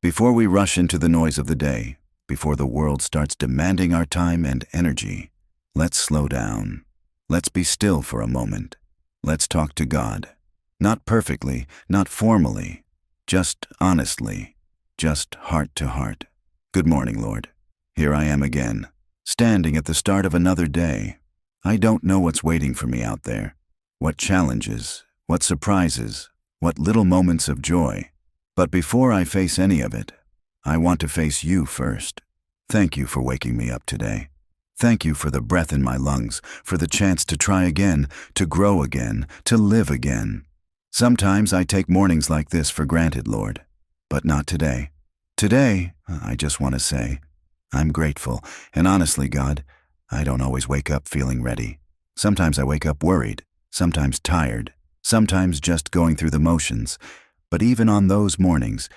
Before we rush into the noise of the day, before the world starts demanding our time and energy, let's slow down. Let's be still for a moment. Let's talk to God. Not perfectly, not formally, just honestly, just heart to heart. Good morning, Lord. Here I am again, standing at the start of another day. I don't know what's waiting for me out there, what challenges, what surprises, what little moments of joy. But before I face any of it, I want to face you first. Thank you for waking me up today. Thank you for the breath in my lungs, for the chance to try again, to grow again, to live again. Sometimes I take mornings like this for granted, Lord, but not today. Today, I just want to say, I'm grateful, and honestly, God, I don't always wake up feeling ready. Sometimes I wake up worried, sometimes tired, sometimes just going through the motions. But even on those mornings,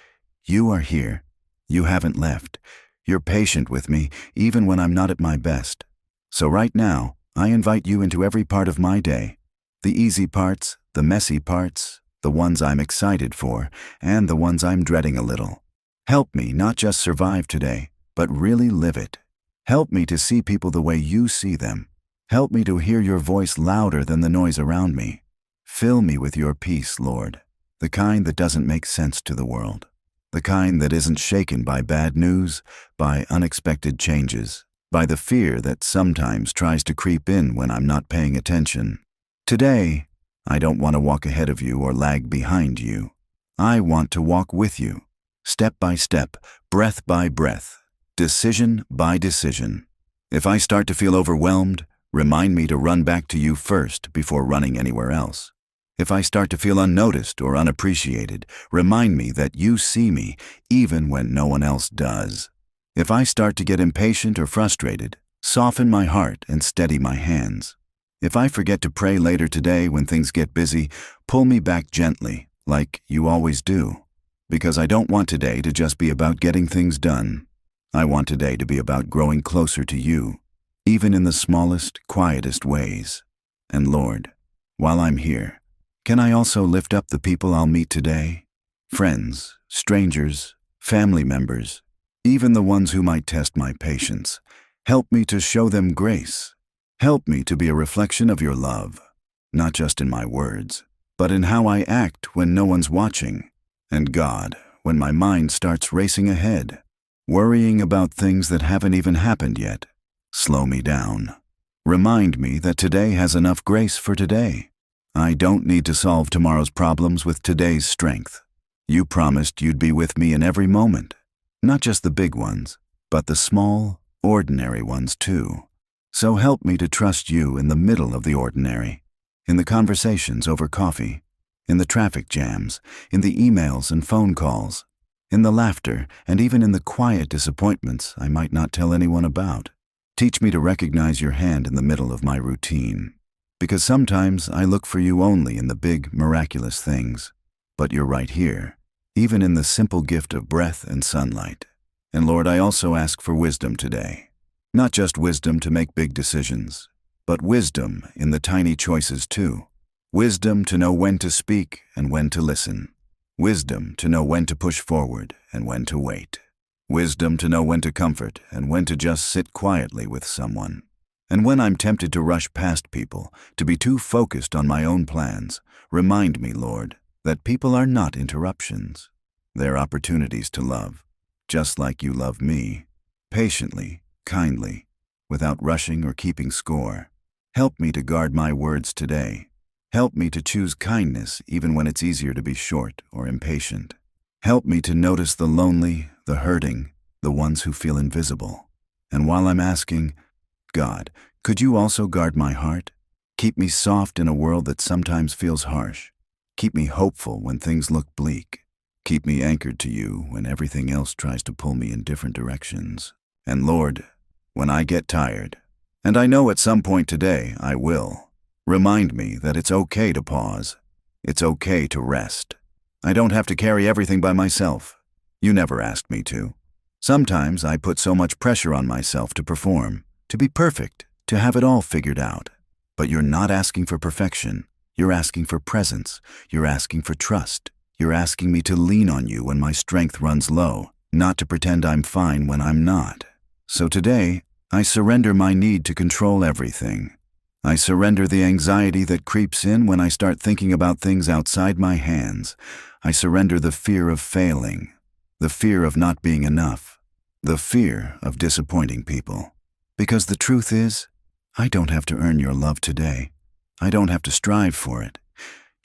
you are here. You haven't left. You're patient with me, even when I'm not at my best. So right now, I invite you into every part of my day. The easy parts, the messy parts, the ones I'm excited for, and the ones I'm dreading a little. Help me not just survive today, but really live it. Help me to see people the way you see them. Help me to hear your voice louder than the noise around me. Fill me with your peace, Lord. The kind that doesn't make sense to the world. The kind that isn't shaken by bad news, by unexpected changes, by the fear that sometimes tries to creep in when I'm not paying attention. Today, I don't want to walk ahead of you or lag behind you. I want to walk with you, step by step, breath by breath, decision by decision. If I start to feel overwhelmed, remind me to run back to you first before running anywhere else. If I start to feel unnoticed or unappreciated, remind me that you see me even when no one else does. If I start to get impatient or frustrated, soften my heart and steady my hands. If I forget to pray later today when things get busy, pull me back gently, like you always do. Because I don't want today to just be about getting things done. I want today to be about growing closer to you, even in the smallest, quietest ways. And Lord, while I'm here, can I also lift up the people I'll meet today? Friends, strangers, family members, even the ones who might test my patience. Help me to show them grace. Help me to be a reflection of your love, not just in my words, but in how I act when no one's watching. And God, when my mind starts racing ahead, worrying about things that haven't even happened yet, slow me down. Remind me that today has enough grace for today. I don't need to solve tomorrow's problems with today's strength. You promised you'd be with me in every moment, not just the big ones, but the small, ordinary ones too. So help me to trust you in the middle of the ordinary, in the conversations over coffee, in the traffic jams, in the emails and phone calls, in the laughter, and even in the quiet disappointments I might not tell anyone about. Teach me to recognize your hand in the middle of my routine. Because sometimes I look for you only in the big, miraculous things. But you're right here, even in the simple gift of breath and sunlight. And Lord, I also ask for wisdom today. Not just wisdom to make big decisions, but wisdom in the tiny choices too. Wisdom to know when to speak and when to listen. Wisdom to know when to push forward and when to wait. Wisdom to know when to comfort and when to just sit quietly with someone. And when I'm tempted to rush past people, to be too focused on my own plans, remind me, Lord, that people are not interruptions. They're opportunities to love, just like you love me, patiently, kindly, without rushing or keeping score. Help me to guard my words today. Help me to choose kindness even when it's easier to be short or impatient. Help me to notice the lonely, the hurting, the ones who feel invisible. And while I'm asking, God, could you also guard my heart? Keep me soft in a world that sometimes feels harsh. Keep me hopeful when things look bleak. Keep me anchored to you when everything else tries to pull me in different directions. And Lord, when I get tired, and I know at some point today I will, remind me that it's okay to pause. It's okay to rest. I don't have to carry everything by myself. You never asked me to. Sometimes I put so much pressure on myself to perform, to be perfect, to have it all figured out. But you're not asking for perfection. You're asking for presence. You're asking for trust. You're asking me to lean on you when my strength runs low. not to pretend I'm fine when I'm not. So today, I surrender my need to control everything. I surrender the anxiety that creeps in when I start thinking about things outside my hands. I surrender the fear of failing, the fear of not being enough, the fear of disappointing people. Because the truth is, I don't have to earn your love today. I don't have to strive for it.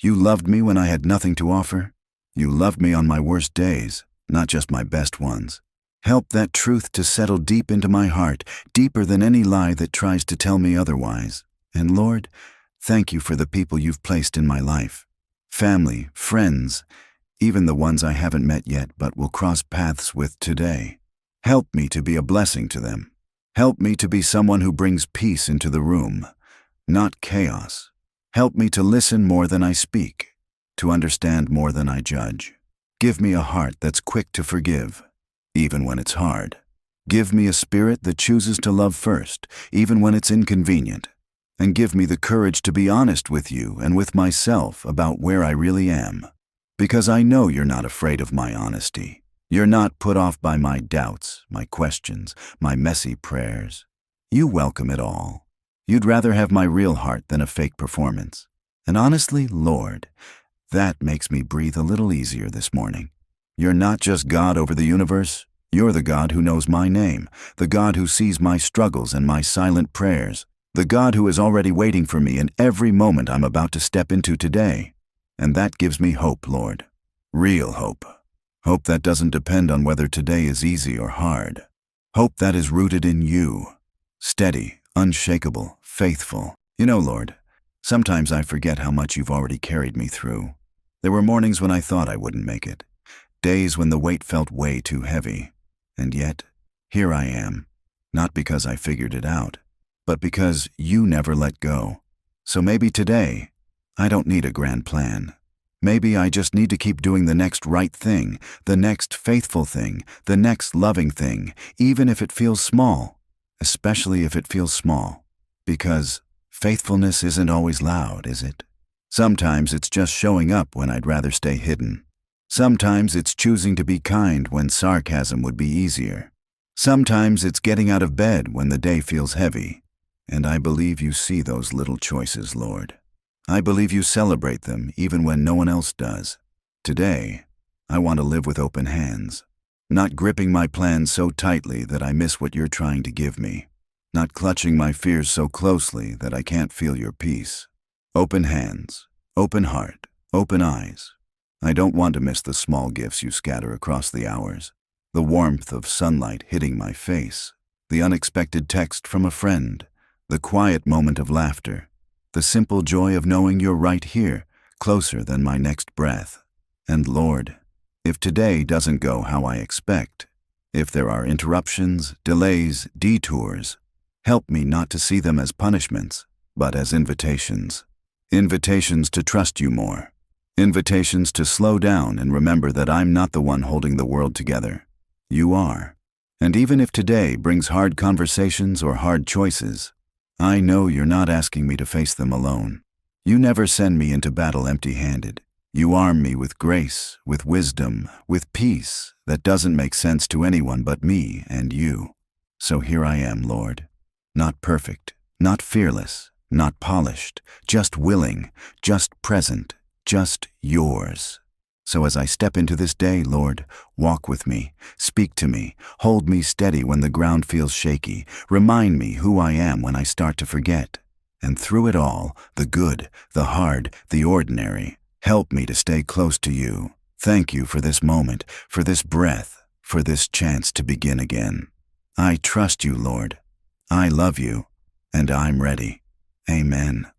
You loved me when I had nothing to offer. You loved me on my worst days, not just my best ones. Help that truth to settle deep into my heart, deeper than any lie that tries to tell me otherwise. And Lord, thank you for the people you've placed in my life. Family, friends, even the ones I haven't met yet but will cross paths with today. Help me to be a blessing to them. Help me to be someone who brings peace into the room, not chaos. Help me to listen more than I speak, to understand more than I judge. Give me a heart that's quick to forgive, even when it's hard. Give me a spirit that chooses to love first, even when it's inconvenient. And give me the courage to be honest with you and with myself about where I really am. Because I know you're not afraid of my honesty. You're not put off by my doubts, my questions, my messy prayers. You welcome it all. You'd rather have my real heart than a fake performance. And honestly, Lord, that makes me breathe a little easier this morning. You're not just God over the universe. You're the God who knows my name, the God who sees my struggles and my silent prayers, the God who is already waiting for me in every moment I'm about to step into today. And that gives me hope, Lord. Real hope. Hope that doesn't depend on whether today is easy or hard. Hope that is rooted in you. Steady, unshakable, faithful. You know, Lord, sometimes I forget how much you've already carried me through. There were mornings when I thought I wouldn't make it. Days when the weight felt way too heavy. And yet, here I am. Not because I figured it out, but because you never let go. So maybe today, I don't need a grand plan. Maybe I just need to keep doing the next right thing, the next faithful thing, the next loving thing, even if it feels small, especially if it feels small. Because faithfulness isn't always loud, is it? Sometimes it's just showing up when I'd rather stay hidden. Sometimes it's choosing to be kind when sarcasm would be easier. Sometimes it's getting out of bed when the day feels heavy. And I believe you see those little choices, Lord. I believe you celebrate them even when no one else does. Today, I want to live with open hands, not gripping my plans so tightly that I miss what you're trying to give me, not clutching my fears so closely that I can't feel your peace. Open hands, open heart, open eyes. I don't want to miss the small gifts you scatter across the hours, the warmth of sunlight hitting my face, the unexpected text from a friend, the quiet moment of laughter, the simple joy of knowing you're right here, closer than my next breath. And Lord, if today doesn't go how I expect, if there are interruptions, delays, detours, help me not to see them as punishments, but as invitations. Invitations to trust you more. Invitations to slow down and remember that I'm not the one holding the world together. You are. And even if today brings hard conversations or hard choices, I know you're not asking me to face them alone. You never send me into battle empty-handed. You arm me with grace, with wisdom, with peace that doesn't make sense to anyone but me and you. So here I am, Lord. Not perfect, not fearless, not polished, just willing, just present, just yours. So as I step into this day, Lord, walk with me, speak to me, hold me steady when the ground feels shaky, remind me who I am when I start to forget. And through it all, the good, the hard, the ordinary, help me to stay close to you. Thank you for this moment, for this breath, for this chance to begin again. I trust you, Lord. I love you, and I'm ready. Amen.